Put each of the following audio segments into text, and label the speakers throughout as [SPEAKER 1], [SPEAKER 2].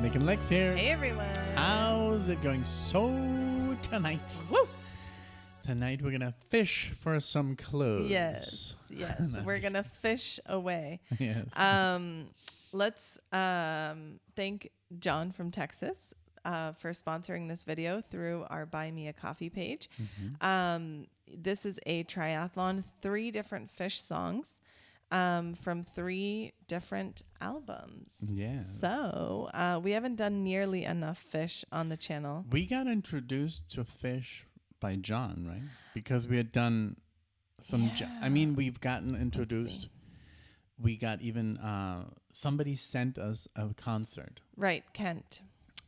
[SPEAKER 1] Nick and Lex here.
[SPEAKER 2] Hey everyone.
[SPEAKER 1] How's it going? So tonight,
[SPEAKER 2] Woo!
[SPEAKER 1] Tonight we're gonna fish for some clues.
[SPEAKER 2] Yes. We're gonna fish away.
[SPEAKER 1] Yes.
[SPEAKER 2] Let's thank John from Texas for sponsoring this video through our Buy Me a Coffee page. This is a triathlon, 3 different Phish songs from 3 different albums.
[SPEAKER 1] Yeah.
[SPEAKER 2] So we haven't done nearly enough Phish on the channel.
[SPEAKER 1] We got introduced to Phish by John, right? Because we had done some. I mean, we've gotten introduced. We got even somebody sent us a concert.
[SPEAKER 2] Right, Kent.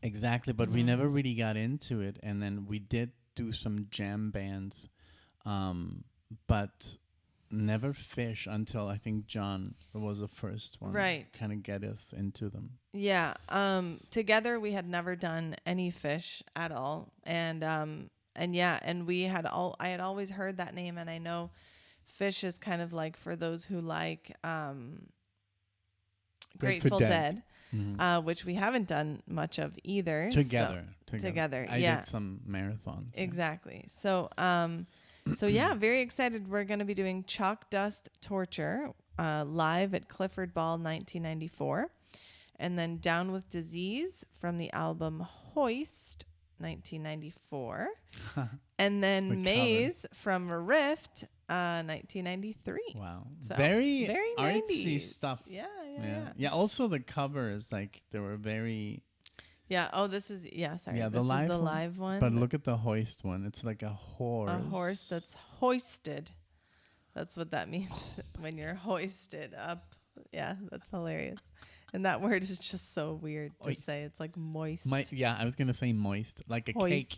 [SPEAKER 1] Exactly, but we never really got into it, and then we did do some jam bands, but never Phish until I think John was the first one.
[SPEAKER 2] Right.
[SPEAKER 1] Kind of get us into them.
[SPEAKER 2] Yeah. Together we had never done any Phish at all, and we had I had always heard that name, and I know Phish is kind of like for those who like Grateful Dead. Which we haven't done much of either.
[SPEAKER 1] Together.
[SPEAKER 2] I
[SPEAKER 1] did some marathons.
[SPEAKER 2] Exactly. So, yeah, very excited. We're going to be doing Chalkdust Torture live at Clifford Ball 1994. And then Down with Disease from the album Hoist 1994. And then Maze from Rift 1993.
[SPEAKER 1] Wow.
[SPEAKER 2] So,
[SPEAKER 1] very artsy
[SPEAKER 2] 90s
[SPEAKER 1] stuff.
[SPEAKER 2] Yeah.
[SPEAKER 1] Also the cover is like they were very.
[SPEAKER 2] Yeah. Oh, this is sorry.
[SPEAKER 1] Yeah,
[SPEAKER 2] this is the live one.
[SPEAKER 1] But look at the Hoist one. It's like a horse.
[SPEAKER 2] A horse that's hoisted. That's what that means when you're hoisted up. Yeah, that's hilarious. And that word is just so weird to say. It's like moist.
[SPEAKER 1] I was gonna say moist, like a
[SPEAKER 2] Hoist.
[SPEAKER 1] cake.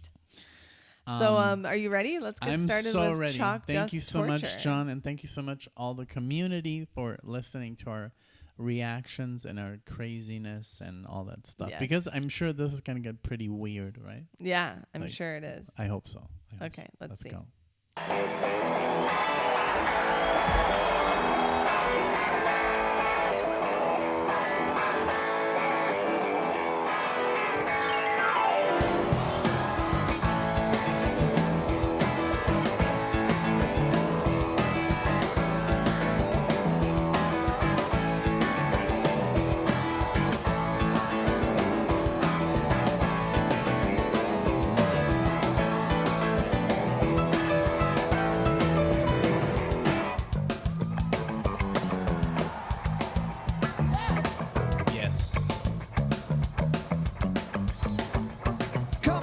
[SPEAKER 2] So, are you ready? Let's get started with
[SPEAKER 1] ready.
[SPEAKER 2] Chalkdust
[SPEAKER 1] Thank you so
[SPEAKER 2] Torture.
[SPEAKER 1] much, John, and thank you so much all the community for listening to our reactions and our craziness and all that stuff.
[SPEAKER 2] Yes.
[SPEAKER 1] Because I'm sure this is gonna get pretty weird, right?
[SPEAKER 2] Yeah, I'm sure it is.
[SPEAKER 1] I hope so.
[SPEAKER 2] Okay, let's see.
[SPEAKER 1] Go.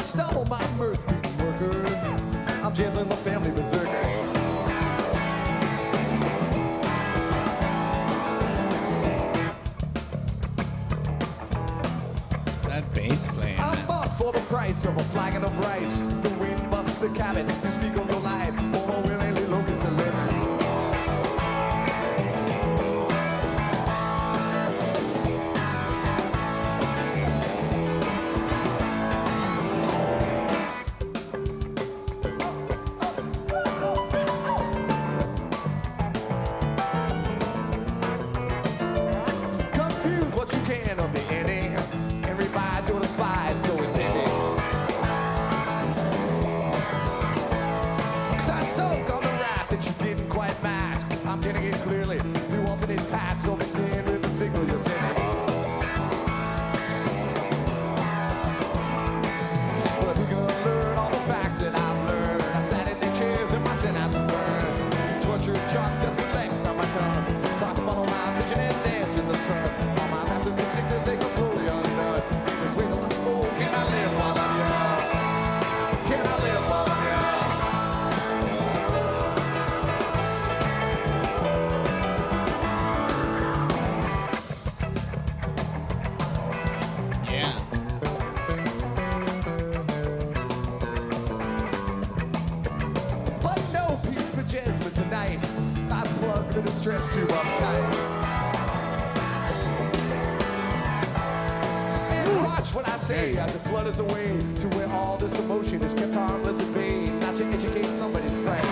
[SPEAKER 3] Stumble my mirth beating worker. I'm jazzing my family berserker.
[SPEAKER 1] That bass playing.
[SPEAKER 3] I'm bought for the price of a flagon of rice. The wind buffs the cabin. You speak of your life. More willingly locust and live. So mixed in with the signal you're sending. But who gonna learn all the facts that I've learned? I sat in the chairs and my synapses burned. Tortured Chalkdust collects on my tongue. Thoughts follow my vision and dance in the sun. All my massive constrictors, they go slowly undone. This way to life, oh, can I live while I'm young? Can I live while I'm young? The distress too uptight. And watch what I say as it flutters away to where all this emotion is kept harmless at bay, not to educate somebody's friend.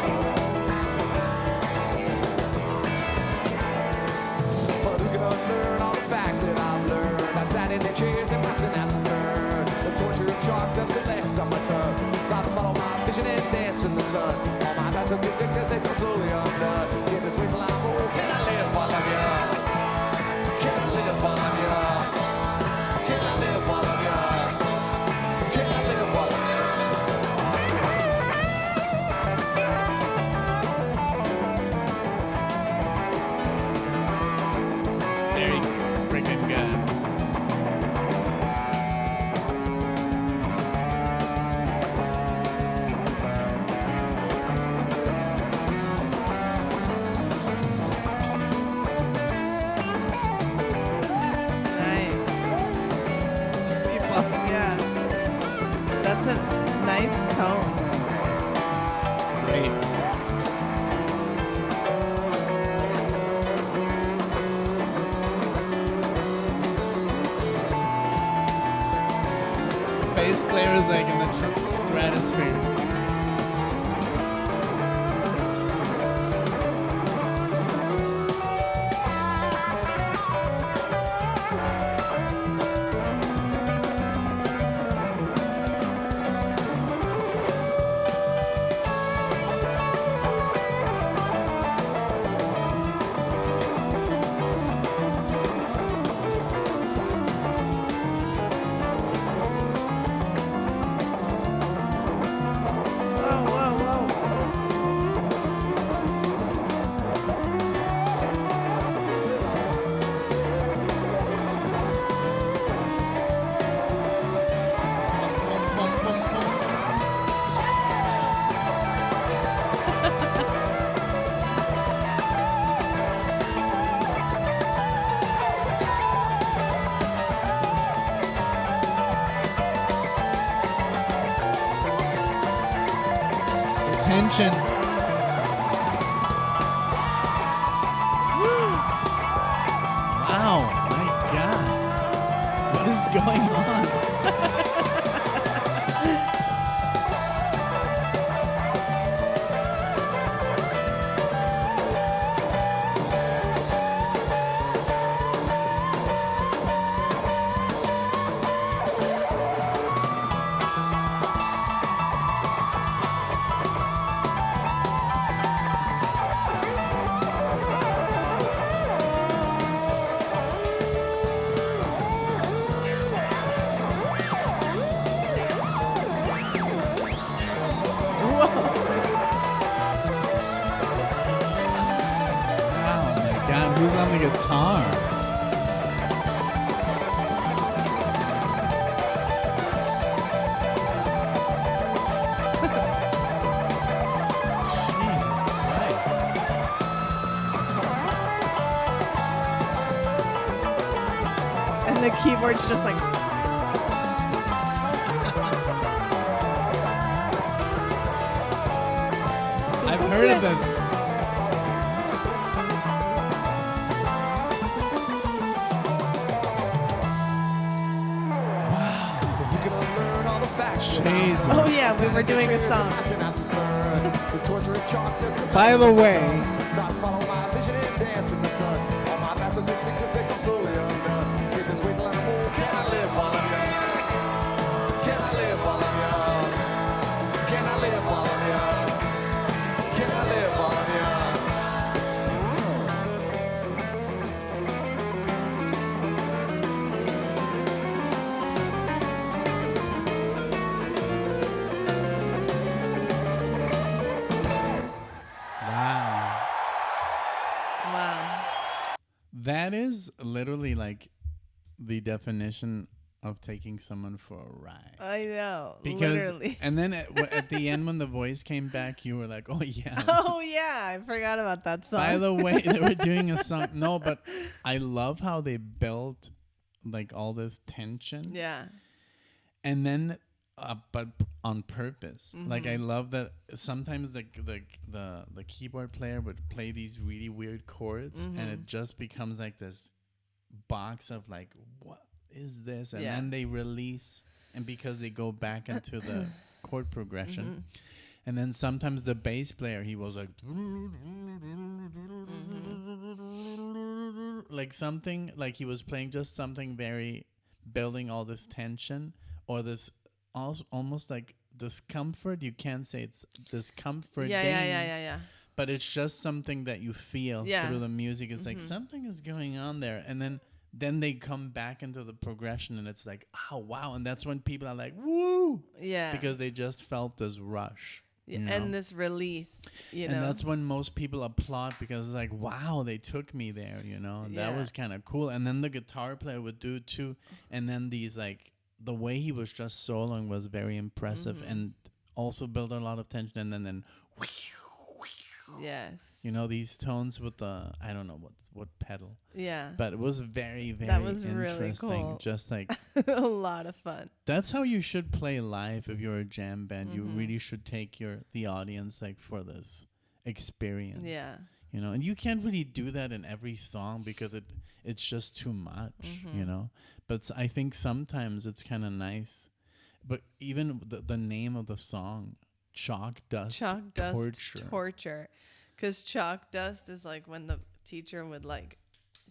[SPEAKER 3] But who can unlearn all the facts that I've learned? I sat in their chairs and my synapses
[SPEAKER 1] bass player is like in the stratosphere. Tension. Wow, my God. What is going on? Who's on the guitar?
[SPEAKER 2] And the keyboard's just like.
[SPEAKER 1] I've heard of this.
[SPEAKER 2] Oh yeah, we were doing a song.
[SPEAKER 1] By the way, that is literally like the definition of taking someone for a ride.
[SPEAKER 2] I know.
[SPEAKER 1] Because,
[SPEAKER 2] literally.
[SPEAKER 1] And then at the end when the voice came back, you were like, oh, yeah.
[SPEAKER 2] Oh, yeah. I forgot about that song.
[SPEAKER 1] By the way, they were doing a song. No, but I love how they built like all this tension.
[SPEAKER 2] Yeah.
[SPEAKER 1] And then, but on purpose. Mm-hmm. Like I love that sometimes the keyboard player would play these really weird chords, mm-hmm. and it just becomes like this box of like, what is this? And then they release, and because they go back into the chord progression. Mm-hmm. And then sometimes the bass player, he was like, mm-hmm. like something, like he was playing just something very, building all this tension or this almost like discomfort. You can't say it's discomfort.
[SPEAKER 2] Yeah.
[SPEAKER 1] But it's just something that you feel through the music. It's like something is going on there. And then they come back into the progression and it's like, oh, wow. And that's when people are like, woo. Yeah. Because they just felt this rush.
[SPEAKER 2] You know? And this release, you know.
[SPEAKER 1] And that's when most people applaud because it's like, wow, they took me there, you know. That was kind of cool. And then the guitar player would do it too. And then these like, the way he was just soloing was very impressive and also built a lot of tension. And then
[SPEAKER 2] yes,
[SPEAKER 1] you know, these tones with the, I don't know what pedal.
[SPEAKER 2] Yeah.
[SPEAKER 1] But it was very, very
[SPEAKER 2] that was
[SPEAKER 1] interesting.
[SPEAKER 2] Really cool.
[SPEAKER 1] Just like
[SPEAKER 2] a lot of fun.
[SPEAKER 1] That's how you should play live if you're a jam band. You really should take the audience like for this experience.
[SPEAKER 2] Yeah.
[SPEAKER 1] You know, and you can't really do that in every song because it's just too much, you know. But I think sometimes it's kind of nice But even the name of the song, Chalkdust
[SPEAKER 2] Torture. Because chalk dust is like when the teacher would like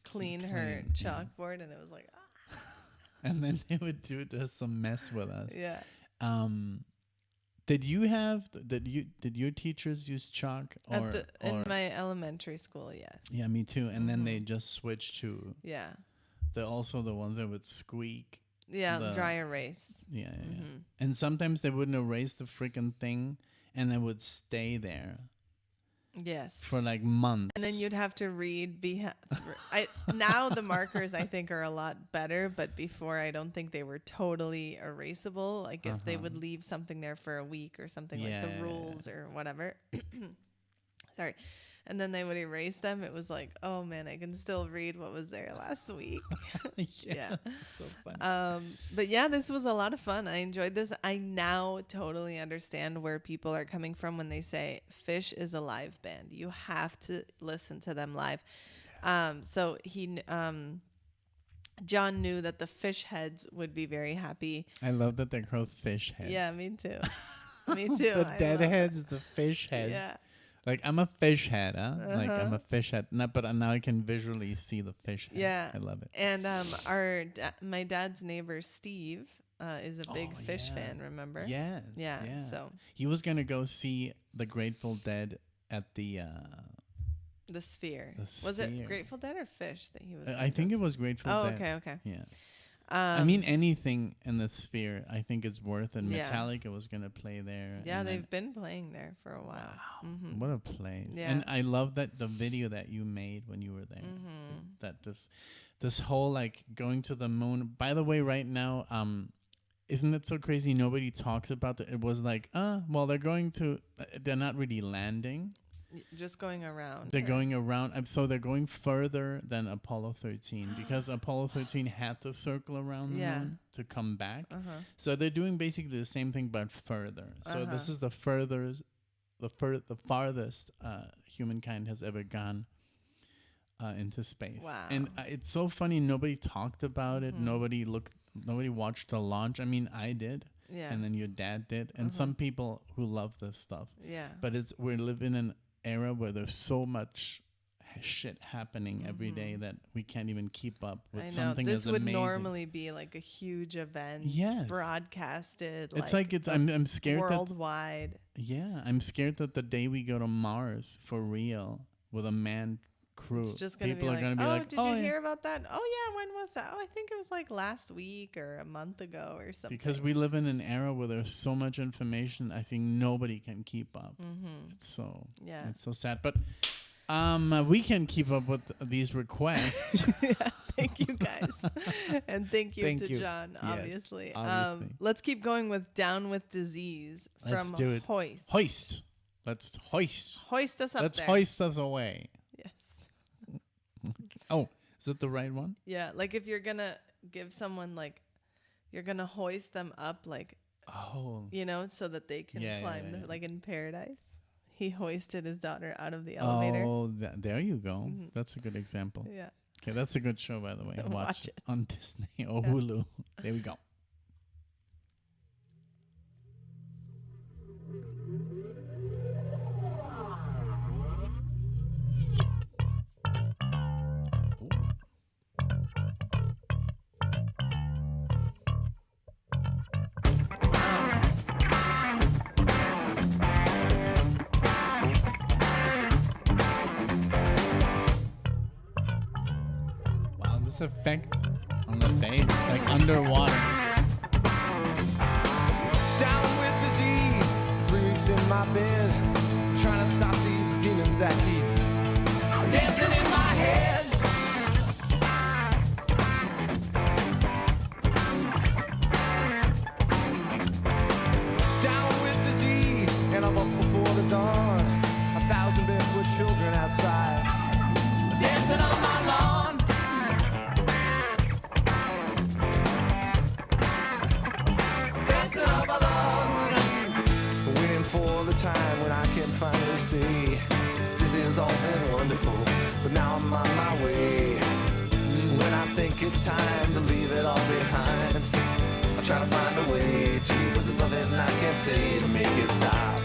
[SPEAKER 2] clean her chalkboard, and it was like, ah.
[SPEAKER 1] And then they would do just some mess with us.
[SPEAKER 2] Yeah.
[SPEAKER 1] Did your teachers use chalk
[SPEAKER 2] in my elementary school? Yes.
[SPEAKER 1] Yeah, me too. And then they just switched to
[SPEAKER 2] they're
[SPEAKER 1] also the ones that would squeak.
[SPEAKER 2] Yeah, dry erase.
[SPEAKER 1] Yeah. And sometimes they wouldn't erase the freaking thing, and it would stay there.
[SPEAKER 2] Yes.
[SPEAKER 1] For like months.
[SPEAKER 2] And then you'd have to read. Now the markers I think are a lot better, but before I don't think they were totally erasable. Like if they would leave something there for a week or something, like the rules or whatever. Sorry. And then they would erase them. It was like, oh man, I can still read what was there last week. Yeah.
[SPEAKER 1] So fun.
[SPEAKER 2] But yeah, this was a lot of fun. I enjoyed this. I now totally understand where people are coming from when they say Phish is a live band. You have to listen to them live. So John knew that the Phish heads would be very happy.
[SPEAKER 1] I love that they're called Phish heads.
[SPEAKER 2] Yeah, me too. Me too.
[SPEAKER 1] The dead heads, the Phish heads.
[SPEAKER 2] Yeah.
[SPEAKER 1] Like I'm a fish head, huh? Like I'm a fish head. But now I can visually see the fish head.
[SPEAKER 2] Yeah,
[SPEAKER 1] I love it.
[SPEAKER 2] And my dad's neighbor Steve is a big Phish fan. Remember?
[SPEAKER 1] Yes.
[SPEAKER 2] Yeah. So
[SPEAKER 1] he was gonna go see the Grateful Dead at the
[SPEAKER 2] Sphere.
[SPEAKER 1] The
[SPEAKER 2] Was it
[SPEAKER 1] Sphere.
[SPEAKER 2] Grateful Dead or Phish that he was?
[SPEAKER 1] I think it was Grateful Dead.
[SPEAKER 2] Okay.
[SPEAKER 1] Yeah. I mean, anything in the Sphere, I think is worth it. Metallica was going to play there.
[SPEAKER 2] Yeah, they've been playing there for a while.
[SPEAKER 1] Wow.
[SPEAKER 2] Mm-hmm.
[SPEAKER 1] What a place.
[SPEAKER 2] Yeah.
[SPEAKER 1] And I love that the video that you made when you were there. That this whole, like, going to the moon. By the way, right now, isn't it so crazy nobody talks about it? It was like, well, they're not really landing.
[SPEAKER 2] Just going around.
[SPEAKER 1] They're going around. So they're going further than Apollo 13 because Apollo 13 had to circle around the moon to come back. So they're doing basically the same thing but further. So this is the farthest humankind has ever gone into space.
[SPEAKER 2] Wow.
[SPEAKER 1] And it's so funny. Nobody talked about it. Nobody watched the launch. I mean, I did.
[SPEAKER 2] Yeah.
[SPEAKER 1] And then your dad did. And some people who love this stuff.
[SPEAKER 2] Yeah.
[SPEAKER 1] But we're living in an era where there's so much shit happening every day that we can't even keep up with something as amazing.
[SPEAKER 2] This would normally be like a huge event, broadcasted.
[SPEAKER 1] It's like I'm scared
[SPEAKER 2] worldwide.
[SPEAKER 1] I'm scared that the day we go to Mars for real with a manned crew,
[SPEAKER 2] it's just gonna
[SPEAKER 1] people
[SPEAKER 2] be
[SPEAKER 1] are going to be like,
[SPEAKER 2] did you hear about that? Oh yeah, when was that? Oh, I think it was like last week or a month ago or something.
[SPEAKER 1] Because we live in an era where there's so much information, I think nobody can keep up. It's so sad. But we can keep up with these requests.
[SPEAKER 2] Thank you guys. And thank you to John, obviously.
[SPEAKER 1] Yes, obviously.
[SPEAKER 2] Let's keep going with Down with Disease from Hoist.
[SPEAKER 1] Hoist. Let's hoist.
[SPEAKER 2] Hoist us up
[SPEAKER 1] Let's
[SPEAKER 2] there.
[SPEAKER 1] hoist us away.
[SPEAKER 2] Yes.
[SPEAKER 1] Oh, is it the right one?
[SPEAKER 2] Yeah, like if you're going to give someone you're going to hoist them up so that they can climb like in paradise. He hoisted his daughter out of the elevator.
[SPEAKER 1] Oh, there you go. That's a good example.
[SPEAKER 2] Yeah.
[SPEAKER 1] Okay, that's a good show, by the way.
[SPEAKER 2] Watch it.
[SPEAKER 1] On Disney or Hulu. There we go. Effect on the bass, like underwater.
[SPEAKER 3] Down with disease, 3 weeks in my bed, trying to stop these demons that keep dancing in my head. Down with disease, and I'm up before the dawn. 1,000 barefoot children outside, dancing on my lawn. For the time when I can finally see this has all been wonderful, but now I'm on my way. When I think it's time to leave it all behind, I try to find a way to say to make it stop.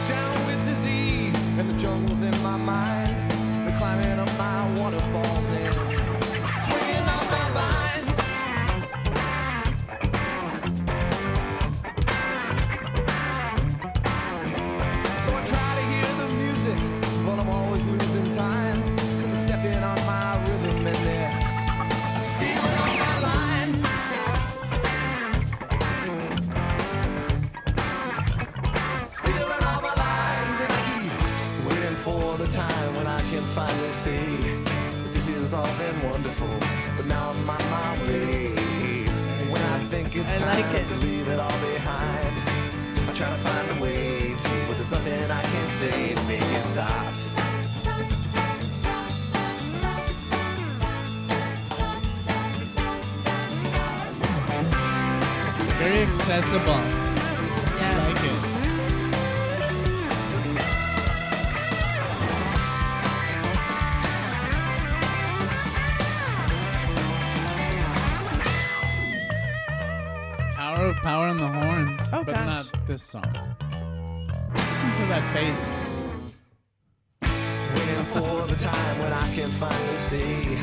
[SPEAKER 3] Down with disease and the jungles in my mind. They're climbing up my waterfalls and swinging on my vines. So I try to hear the music, but I'm always losing time. Cause I'm stepping on my rhythm and they're stealing all my lines. Stealing all my lines. And I keep waiting for the time when I can finally see that this has all been wonderful. But now I'm on my way. When I think it's
[SPEAKER 2] I
[SPEAKER 3] time
[SPEAKER 2] like it.
[SPEAKER 3] to leave it all behind, I try to find a way to, but there's nothing I can say to make it stop.
[SPEAKER 1] Very accessible. I
[SPEAKER 2] Yeah.
[SPEAKER 1] like it. Power on the horns,
[SPEAKER 2] Oh,
[SPEAKER 1] but
[SPEAKER 2] gosh.
[SPEAKER 1] not this song. Listen to that bass.
[SPEAKER 3] Waiting for the time when I can finally see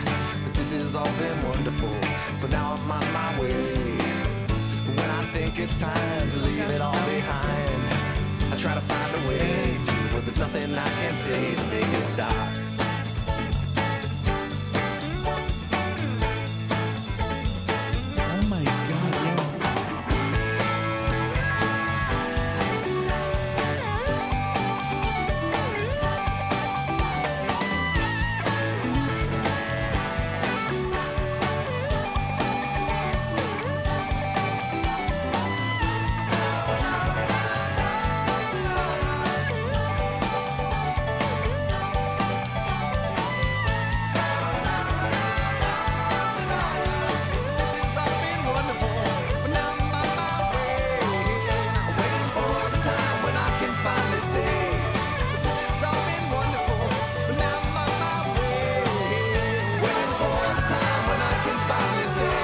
[SPEAKER 3] that this has all been wonderful, but now I'm on my way. When I think it's time to leave it all behind, I try to find a way to, but there's nothing I can say to make it stop.
[SPEAKER 1] Oh my God, yeah.
[SPEAKER 3] This has all been wonderful, but now I'm on my way. I'm waiting for the time when I can finally say that this has all been wonderful, but now I'm on my way. Waiting for the time when I can finally say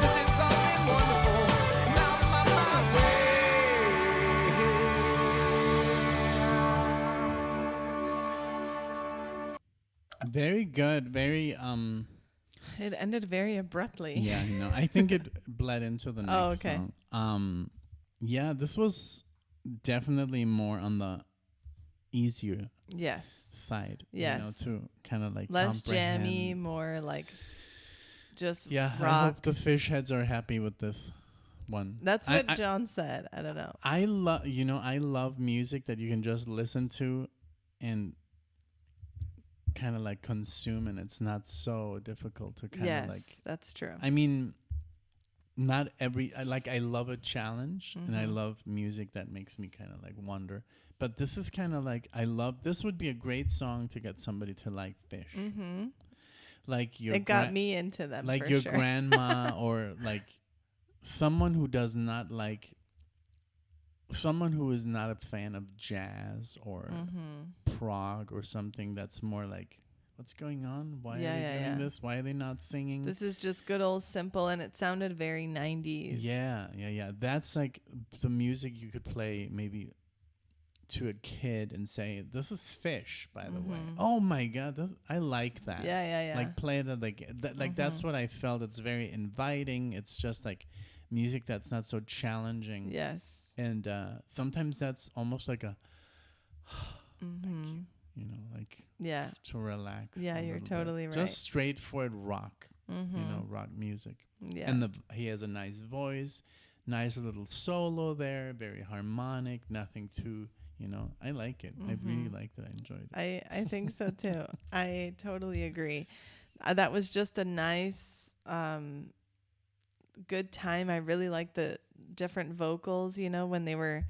[SPEAKER 3] this has all been wonderful, but now I'm on my way.
[SPEAKER 1] Very good. Very
[SPEAKER 2] It ended very abruptly.
[SPEAKER 1] Yeah, you know. I think it bled into the next
[SPEAKER 2] Oh, okay.
[SPEAKER 1] song. Yeah, this was definitely more on the easier
[SPEAKER 2] Yes.
[SPEAKER 1] side.
[SPEAKER 2] Yes.
[SPEAKER 1] You know, to kind of like
[SPEAKER 2] Less
[SPEAKER 1] comprehend.
[SPEAKER 2] jammy, more like just
[SPEAKER 1] Yeah, I
[SPEAKER 2] rock.
[SPEAKER 1] hope the fish heads are happy with this one.
[SPEAKER 2] That's what
[SPEAKER 1] I
[SPEAKER 2] John said. I don't know.
[SPEAKER 1] I love music that you can just listen to and kind of like consume, and it's not so difficult to kind of
[SPEAKER 2] Yes,
[SPEAKER 1] like.
[SPEAKER 2] that's true.
[SPEAKER 1] I mean, not every I love a challenge, and I
[SPEAKER 2] Mhm.
[SPEAKER 1] love music that makes me kind of like wonder. But this is kind of like this would be a great song to get somebody to like Phish,
[SPEAKER 2] Mm-hmm.
[SPEAKER 1] like your
[SPEAKER 2] It got me into them.
[SPEAKER 1] like
[SPEAKER 2] for
[SPEAKER 1] your
[SPEAKER 2] sure.
[SPEAKER 1] grandma or like someone who does not like someone who is not a fan of jazz or
[SPEAKER 2] Mm-hmm.
[SPEAKER 1] prog or something that's more like, what's going on? Why
[SPEAKER 2] Yeah,
[SPEAKER 1] are they
[SPEAKER 2] yeah,
[SPEAKER 1] doing
[SPEAKER 2] yeah.
[SPEAKER 1] this? Why are they not singing?
[SPEAKER 2] This is just good old simple, and it sounded very 90s.
[SPEAKER 1] Yeah. That's like the music you could play maybe to a kid and say, "This is Phish, by the way."
[SPEAKER 2] Mhm.
[SPEAKER 1] Oh my God, I like that.
[SPEAKER 2] Yeah.
[SPEAKER 1] Like play it like that's
[SPEAKER 2] Mhm.
[SPEAKER 1] what I felt. It's very inviting. It's just like music that's not so challenging.
[SPEAKER 2] Yes.
[SPEAKER 1] And sometimes that's almost like a,
[SPEAKER 2] Mm-hmm.
[SPEAKER 1] you know, like
[SPEAKER 2] Yeah.
[SPEAKER 1] to relax.
[SPEAKER 2] Yeah,
[SPEAKER 1] a
[SPEAKER 2] you're
[SPEAKER 1] little bit.
[SPEAKER 2] totally right.
[SPEAKER 1] Just straightforward rock,
[SPEAKER 2] Mm-hmm.
[SPEAKER 1] you know, rock music.
[SPEAKER 2] Yeah.
[SPEAKER 1] And he has a nice voice, nice little solo there, very harmonic, nothing too, you know, I like it. I really
[SPEAKER 2] Mhm.
[SPEAKER 1] liked it. I enjoyed it.
[SPEAKER 2] I think so too. I totally agree. That was just a nice, good time. I really liked the different vocals. You know, when they were,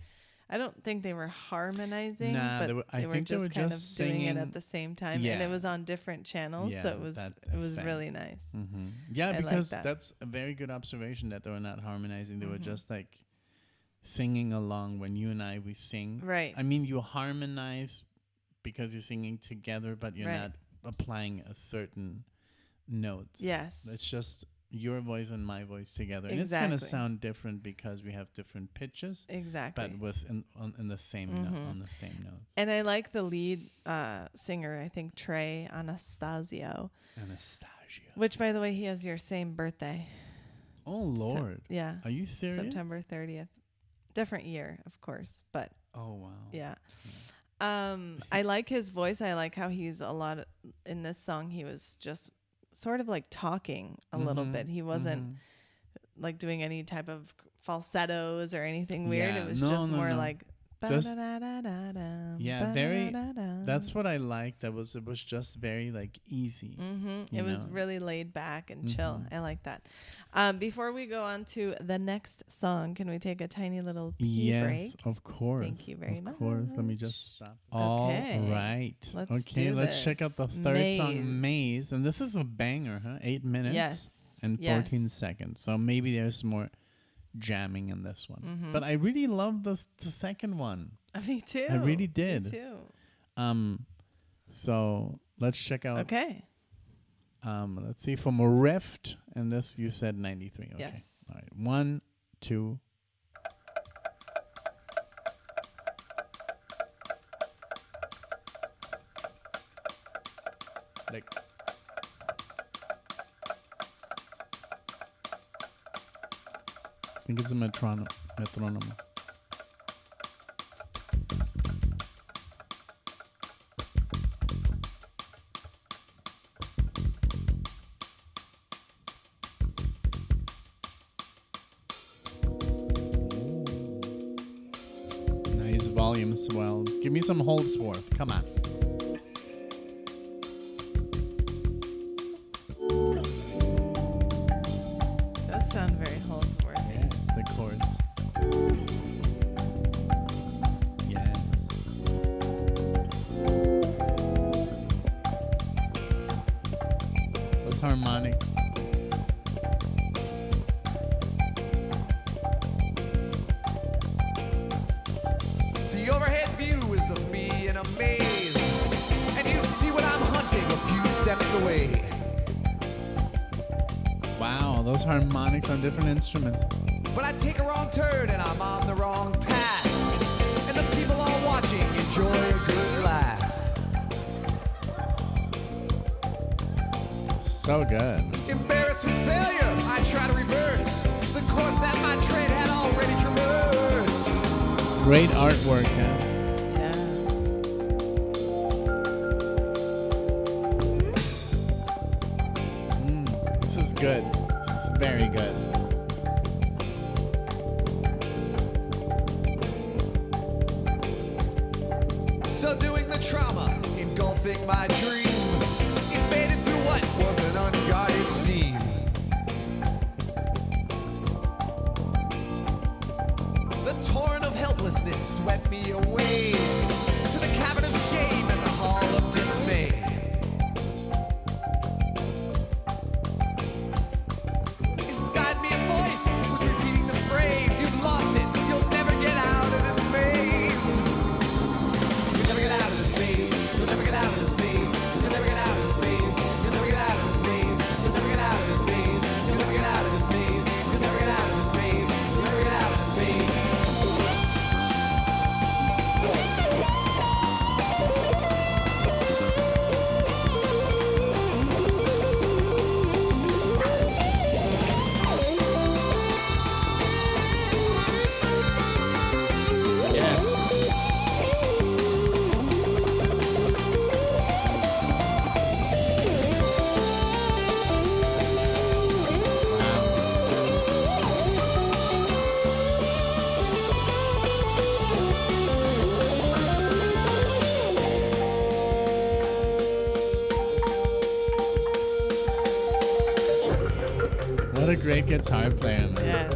[SPEAKER 2] I don't think they were harmonizing,
[SPEAKER 1] Nah,
[SPEAKER 2] but
[SPEAKER 1] I
[SPEAKER 2] they were
[SPEAKER 1] think they
[SPEAKER 2] just
[SPEAKER 1] were
[SPEAKER 2] kind
[SPEAKER 1] just
[SPEAKER 2] of doing it
[SPEAKER 1] singing.
[SPEAKER 2] at the same time, and
[SPEAKER 1] Yeah.
[SPEAKER 2] it was on different channels, so
[SPEAKER 1] Yeah,
[SPEAKER 2] it was
[SPEAKER 1] that effect.
[SPEAKER 2] really nice.
[SPEAKER 1] Yeah,
[SPEAKER 2] I like
[SPEAKER 1] because
[SPEAKER 2] that.
[SPEAKER 1] that's a very good observation that they were not harmonizing. They were
[SPEAKER 2] Mhm.
[SPEAKER 1] just like singing along when you and we sing.
[SPEAKER 2] Right.
[SPEAKER 1] I mean, you harmonize because you're singing together, but you're
[SPEAKER 2] Right.
[SPEAKER 1] not applying a certain notes.
[SPEAKER 2] Yes.
[SPEAKER 1] It's just your voice and my voice together. And it's going
[SPEAKER 2] Exactly.
[SPEAKER 1] to sound different because we have different pitches,
[SPEAKER 2] Exactly.
[SPEAKER 1] but was in the same note, on the same notes.
[SPEAKER 2] And I like the lead singer, I think Trey Anastasio,
[SPEAKER 1] Anastasia.
[SPEAKER 2] which, by the way, he has your same birthday.
[SPEAKER 1] Oh, Lord.
[SPEAKER 2] Yeah.
[SPEAKER 1] Are you serious?
[SPEAKER 2] September 30th. Different year, of course, but
[SPEAKER 1] Oh, wow.
[SPEAKER 2] yeah. I like his voice. I like how he's in this song, he was just sort of like talking a little bit. He wasn't like doing any type of falsettos or anything weird.
[SPEAKER 1] Yeah.
[SPEAKER 2] It was
[SPEAKER 1] No,
[SPEAKER 2] just
[SPEAKER 1] no,
[SPEAKER 2] more
[SPEAKER 1] no.
[SPEAKER 2] like
[SPEAKER 1] Just-
[SPEAKER 2] ba-da-da-da-da-dum,
[SPEAKER 1] Yeah, very-
[SPEAKER 2] ba-da-da-da-dum.
[SPEAKER 1] That's what I liked. It was just very like easy.
[SPEAKER 2] It
[SPEAKER 1] you
[SPEAKER 2] was
[SPEAKER 1] know.
[SPEAKER 2] really laid back and chill. I like that. Before we go on to the next song, can we take a tiny little pee
[SPEAKER 1] Yes,
[SPEAKER 2] break?
[SPEAKER 1] of course.
[SPEAKER 2] Thank you very
[SPEAKER 1] Of course. Let me
[SPEAKER 2] much.
[SPEAKER 1] just stop.
[SPEAKER 2] Okay.
[SPEAKER 1] All right.
[SPEAKER 2] Let's
[SPEAKER 1] Okay,
[SPEAKER 2] do
[SPEAKER 1] let's check out the
[SPEAKER 2] this.
[SPEAKER 1] third song, Maze. And this is a banger, huh? 8 minutes
[SPEAKER 2] Yes.
[SPEAKER 1] and
[SPEAKER 2] Yes.
[SPEAKER 1] 14 seconds. So maybe there's more jamming in this one.
[SPEAKER 2] Mm-hmm.
[SPEAKER 1] But I really love the second one.
[SPEAKER 2] Me too.
[SPEAKER 1] I really did.
[SPEAKER 2] Me too.
[SPEAKER 1] So let's check out.
[SPEAKER 2] Okay.
[SPEAKER 1] Let's see from a Rift, and this you said 93. Okay.
[SPEAKER 2] Yes.
[SPEAKER 1] All right. 1, 2. Like. I think it's a metronome. Nice volume swells. Give me some Holdsworth. Come on.
[SPEAKER 2] Does sound very Holdsworthy.
[SPEAKER 1] The chords. Yes. Those harmonics.
[SPEAKER 3] The overhead view is of me in a maze, and you see what I'm hunting a few steps away.
[SPEAKER 1] Wow, those harmonics on different instruments.
[SPEAKER 3] But I take a wrong turn and I'm on the wrong path, and the people all watching enjoy a good laugh.
[SPEAKER 1] So good.
[SPEAKER 3] Embarrassed with failure, I try to reverse the course that my tread had already traversed.
[SPEAKER 1] Great artwork, huh?
[SPEAKER 2] Yeah.
[SPEAKER 1] This is good. This is very good.
[SPEAKER 3] Subduing the trauma, engulfing my dream, invaded through what was an unguarded seam. The torrent of helplessness swept me away to the cavern of shame and the hall of dismay. Inside me a voice was repeating the phrase, "You've lost it, you'll never get out of this maze. You'll never get out of this maze. You'll never get out of this maze. You'll never get out of this maze. You'll never get out of this maze. You'll never get out of this maze. You'll never get out of this maze. You'll never get out of this maze. You'll never get out of this maze."
[SPEAKER 1] Yes. What a great guitar player, man.
[SPEAKER 2] Yes.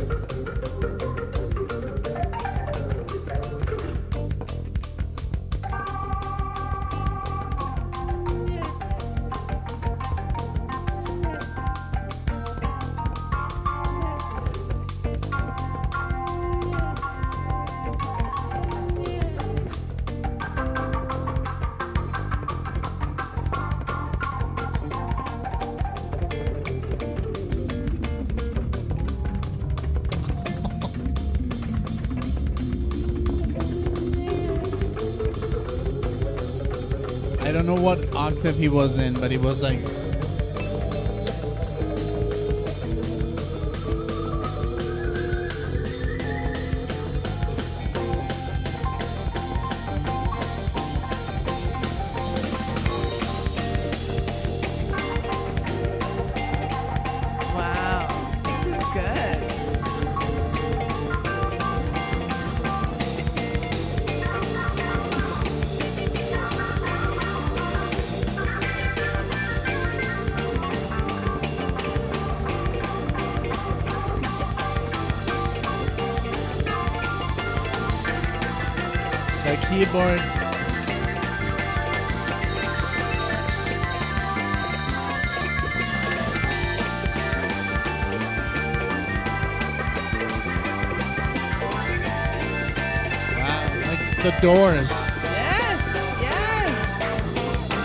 [SPEAKER 1] don't know what octave he was in, but he was like.
[SPEAKER 2] Wow. This is good.
[SPEAKER 1] The keyboard. Wow, like the Doors.
[SPEAKER 2] Yes. Yes.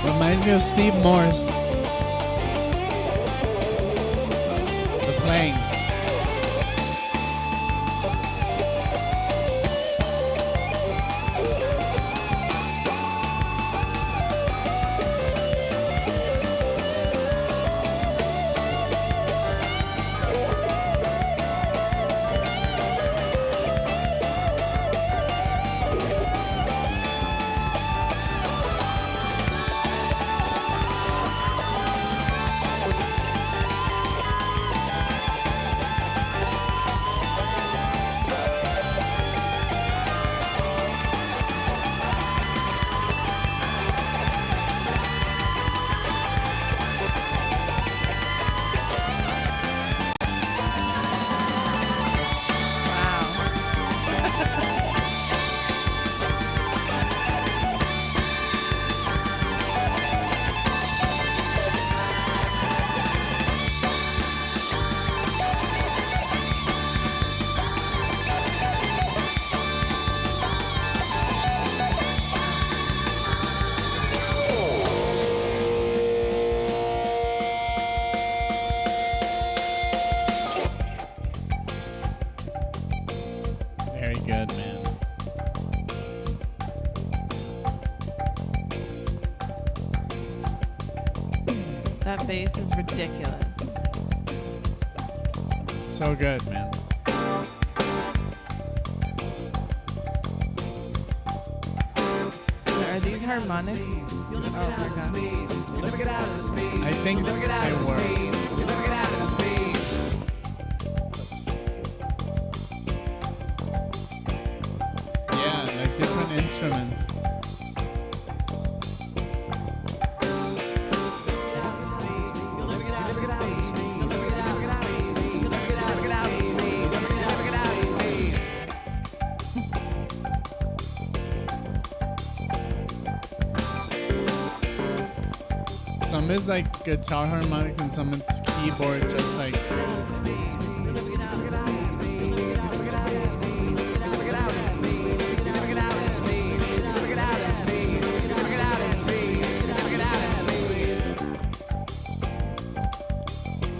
[SPEAKER 1] Reminds me of Steve Morse. The playing.
[SPEAKER 2] Wow.
[SPEAKER 1] Very good, man.
[SPEAKER 2] That bass is ridiculous.
[SPEAKER 1] So good, man.
[SPEAKER 2] Are these harmonics? Oh my god.
[SPEAKER 3] You'll never get out of this maze.
[SPEAKER 1] I think
[SPEAKER 3] You'll never get out
[SPEAKER 1] they
[SPEAKER 3] of this
[SPEAKER 1] were.
[SPEAKER 3] maze. You'll never get out of this maze.
[SPEAKER 1] Yeah, like different instruments.
[SPEAKER 3] You'll never get out of this maze. You'll never get out of this maze. You'll never get out of this maze. You'll never get out of this maze.
[SPEAKER 1] Some is like guitar harmonics and some it's keyboard, just like.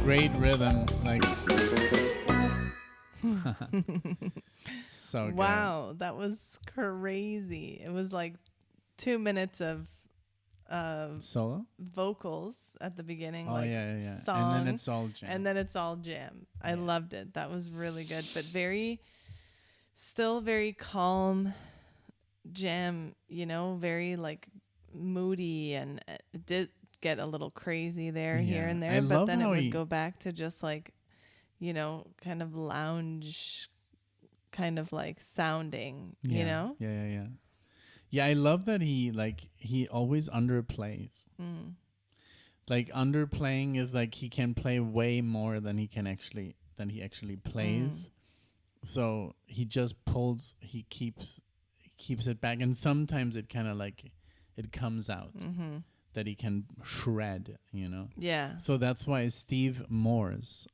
[SPEAKER 1] Great rhythm, like. So good.
[SPEAKER 2] Wow, that was crazy. It was like 2 minutes of
[SPEAKER 1] Solo?
[SPEAKER 2] vocals at the beginning,
[SPEAKER 1] Oh,
[SPEAKER 2] like
[SPEAKER 1] yeah.
[SPEAKER 2] song,
[SPEAKER 1] And then it's all jam.
[SPEAKER 2] and then it's all jam. I loved it. That was really good, but still very calm jam, very like moody, and it did get a little crazy there, here and there,
[SPEAKER 1] I
[SPEAKER 2] but
[SPEAKER 1] love
[SPEAKER 2] then it
[SPEAKER 1] how
[SPEAKER 2] would
[SPEAKER 1] he-
[SPEAKER 2] go back to just like, kind of lounge, kind of like sounding,
[SPEAKER 1] Yeah. Yeah, I love that he always underplays.
[SPEAKER 2] Mm.
[SPEAKER 1] Like underplaying is like he can play way more than he actually plays. So he just pulls, he keeps it back, and sometimes it kind of like it comes out that he can shred, you know.
[SPEAKER 2] Yeah.
[SPEAKER 1] So that's why Steve Morse,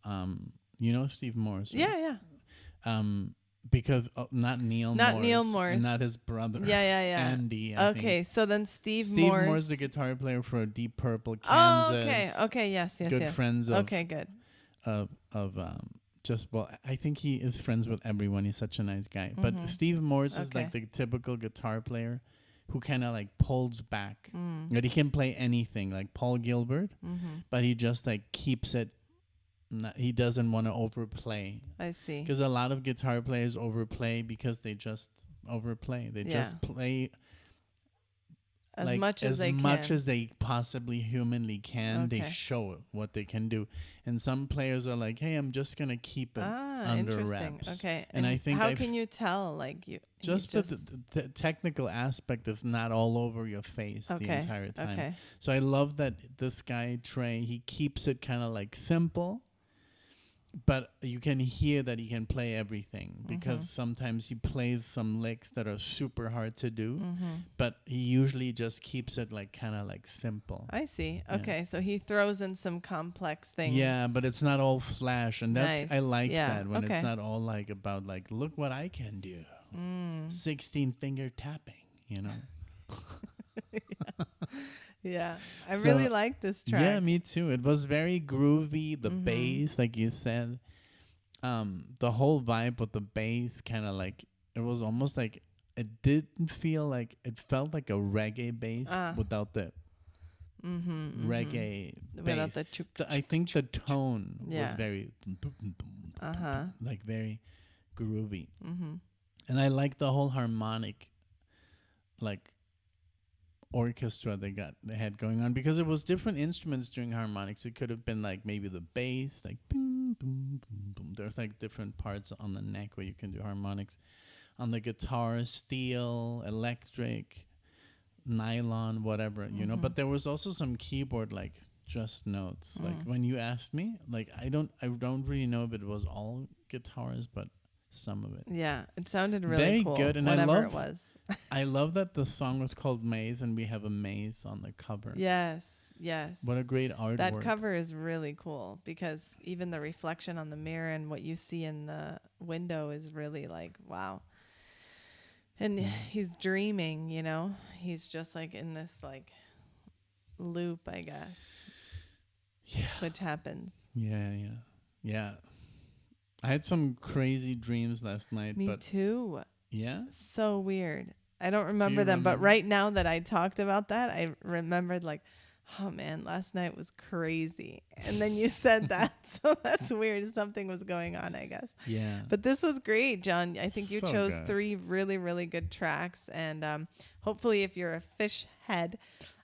[SPEAKER 1] you know Steve Morse, right?
[SPEAKER 2] Yeah.
[SPEAKER 1] Because not Neil Morse, and not his brother.
[SPEAKER 2] Yeah.
[SPEAKER 1] Andy. I
[SPEAKER 2] Okay,
[SPEAKER 1] think.
[SPEAKER 2] so then Steve
[SPEAKER 1] Morse, the guitar player for Deep Purple, Kansas.
[SPEAKER 2] Oh, okay, yes.
[SPEAKER 1] Good friends of.
[SPEAKER 2] Okay, good.
[SPEAKER 1] I think he is friends with everyone. He's such a nice guy. But Steve Morse is like the typical guitar player who kind of like pulls back. But he can play anything, like Paul Gilbert, but he just like keeps it. He doesn't want to overplay.
[SPEAKER 2] I see.
[SPEAKER 1] Because a lot of guitar players overplay because they just overplay. They just play
[SPEAKER 2] as
[SPEAKER 1] like
[SPEAKER 2] much as
[SPEAKER 1] they possibly humanly can.
[SPEAKER 2] Okay.
[SPEAKER 1] They show what they can do. And some players are like, hey, I'm just going to keep it under wraps.
[SPEAKER 2] Okay.
[SPEAKER 1] And I think
[SPEAKER 2] how can you tell? Like
[SPEAKER 1] the technical aspect is not all over your face the entire time.
[SPEAKER 2] Okay.
[SPEAKER 1] So I love that this guy, Trey, he keeps it kind of like simple. But you can hear that he can play everything because sometimes he plays some licks that are super hard to do, but he usually just keeps it like kind of like simple.
[SPEAKER 2] I see.
[SPEAKER 1] Yeah.
[SPEAKER 2] Okay, so he throws in some complex things.
[SPEAKER 1] Yeah, but it's not all flash, and that's
[SPEAKER 2] Nice.
[SPEAKER 1] I like
[SPEAKER 2] Yeah,
[SPEAKER 1] that when
[SPEAKER 2] okay.
[SPEAKER 1] it's not all like about like look what I can do, 16-finger tapping, you know.
[SPEAKER 2] Yeah, I
[SPEAKER 1] So,
[SPEAKER 2] really like this track.
[SPEAKER 1] Yeah, me too. It was very groovy. The bass, like you said, the whole vibe with the bass, kind of like it was almost like it didn't feel like it felt like a reggae bass without the reggae
[SPEAKER 2] Without
[SPEAKER 1] bass.
[SPEAKER 2] the
[SPEAKER 1] I think the tone was
[SPEAKER 2] Yeah.
[SPEAKER 1] very like very groovy,
[SPEAKER 2] Mm-hmm.
[SPEAKER 1] and I like the whole harmonic, like orchestra they had going on because it was different instruments during harmonics. It could have been like maybe the bass, like boom, boom, boom, boom. There's like different parts on the neck where you can do harmonics. On the guitar, steel, electric, nylon, whatever, you know. But there was also some keyboard like just notes. Like when you asked me, like I don't really know if it was all guitars, but some of it.
[SPEAKER 2] Yeah, it sounded really
[SPEAKER 1] Very
[SPEAKER 2] cool.
[SPEAKER 1] good, and
[SPEAKER 2] whatever
[SPEAKER 1] I love
[SPEAKER 2] it was.
[SPEAKER 1] I love that the song was called Maze, and we have a maze on the cover.
[SPEAKER 2] Yes.
[SPEAKER 1] What a great artwork.
[SPEAKER 2] That cover is really cool because even the reflection on the mirror and what you see in the window is really like, wow. And he's dreaming, you know? He's just like in this like loop, I guess.
[SPEAKER 1] Yeah.
[SPEAKER 2] Which happens.
[SPEAKER 1] Yeah. I had some crazy dreams last night.
[SPEAKER 2] Me too.
[SPEAKER 1] Yeah?
[SPEAKER 2] So weird. I don't remember them, but right now that I talked about that, I remembered like, oh man, last night was crazy. And then you said that. So that's weird. Something was going on, I guess.
[SPEAKER 1] Yeah.
[SPEAKER 2] But this was great, John. I think you
[SPEAKER 1] So
[SPEAKER 2] chose
[SPEAKER 1] good.
[SPEAKER 2] 3 really, really good tracks. And hopefully if you're a Phish head,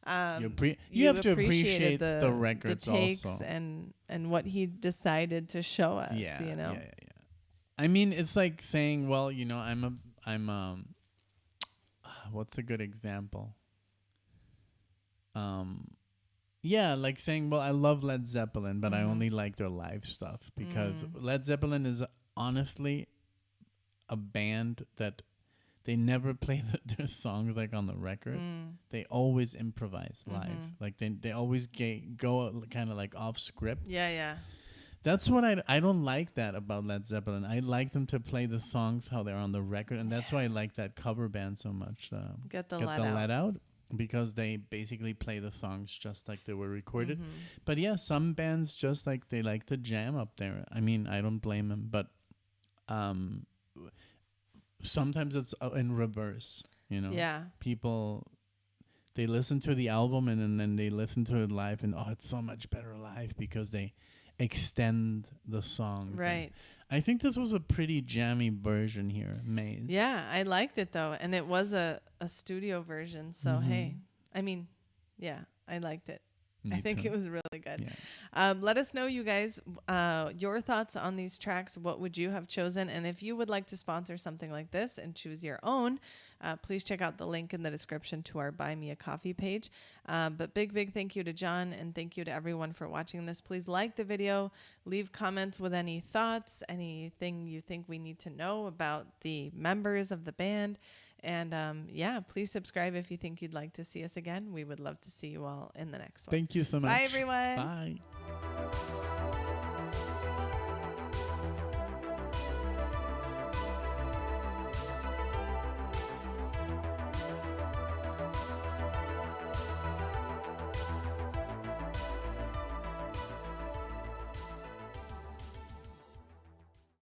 [SPEAKER 1] you have to appreciate the records
[SPEAKER 2] takes
[SPEAKER 1] also.
[SPEAKER 2] and what he decided to show us, you know?
[SPEAKER 1] Yeah. I mean, it's like saying, well, you know, I'm what's a good example? Yeah, like saying, well, I love Led Zeppelin, but I only like their live stuff because Led Zeppelin is honestly a band that they never play their songs like on the record. They always improvise live. Like they always go kind of like off script.
[SPEAKER 2] Yeah.
[SPEAKER 1] That's what I don't like that about Led Zeppelin. I like them to play the songs how they're on the record, and that's why I like that cover band so much.
[SPEAKER 2] Get the
[SPEAKER 1] Let Out, because they basically play the songs just like they were recorded. But yeah, some bands just like they like to jam up there. I mean, I don't blame them, but sometimes it's in reverse. You know,
[SPEAKER 2] Yeah.
[SPEAKER 1] people. They listen to the album and then they listen to it live, and it's so much better live because they extend the songs.
[SPEAKER 2] Right.
[SPEAKER 1] And I think this was a pretty jammy version here, Maze.
[SPEAKER 2] Yeah, I liked it though, and it was a studio version. So hey, I mean, yeah, I liked it.
[SPEAKER 1] Me
[SPEAKER 2] I think
[SPEAKER 1] too.
[SPEAKER 2] it was really good.
[SPEAKER 1] Yeah.
[SPEAKER 2] Let us know, you guys, your thoughts on these tracks. What would you have chosen? And if you would like to sponsor something like this and choose your own, please check out the link in the description to our Buy Me a Coffee page. But big thank you to John, and thank you to everyone for watching this. Please like the video, leave comments with any thoughts, anything you think we need to know about the members of the band. And please subscribe if you think you'd like to see us again. We would love to see you all in the next one.
[SPEAKER 1] Thank you so much.
[SPEAKER 2] Bye, everyone.
[SPEAKER 1] Bye.